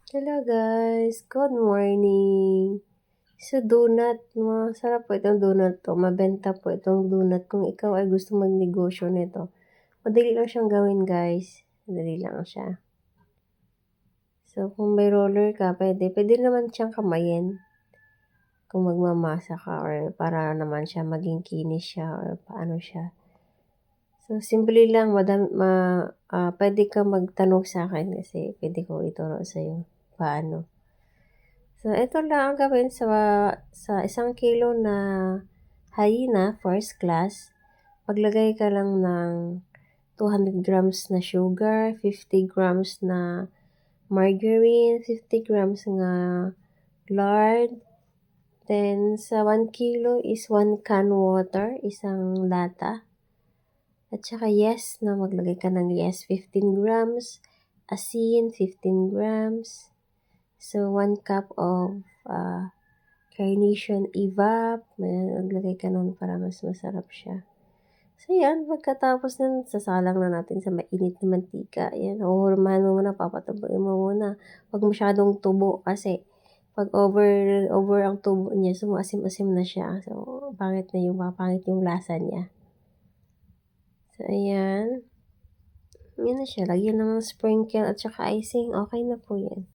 Hello guys, good morning. Donut, masarap po itong donut 'to, mabenta po itong donut kung ikaw ay gusto magnegosyo nito. Madali lang siyang gawin guys, madali lang siya. So kung may roller ka puwede naman siyang kamayin, kung magmamasa ka or para naman siya maging kinis siya or paano siya. So simple lang puwede kang magtanong sa'kin kasi puwede ko ituro sa'yo paano. So, ito lang ang gawin sa 1 kilo na harina, first class. Maglagay ka lang ng 200 grams na sugar, 50 grams na margarine, 50 grams na lard. Then, sa 1 kilo is 1 can water, isang lata. At saka maglagay ka ng 15 grams. Asin, 15 grams. So, 1 cup of carnation evap. Maglagay ka nun para mas masarap siya. So, yan. Pagkatapos nun, sasalang na natin sa mainit na mantika. Yan. Huhurmahan mo muna. Papatubuin mo muna. Huwag masyadong tubo kasi pag over ang tubo niya, sumasim-asim na siya. So, pangit yung lasa niya. So, ayan. Yan na siya. Lagyan ng sprinkle at saka icing. Okay na po yan.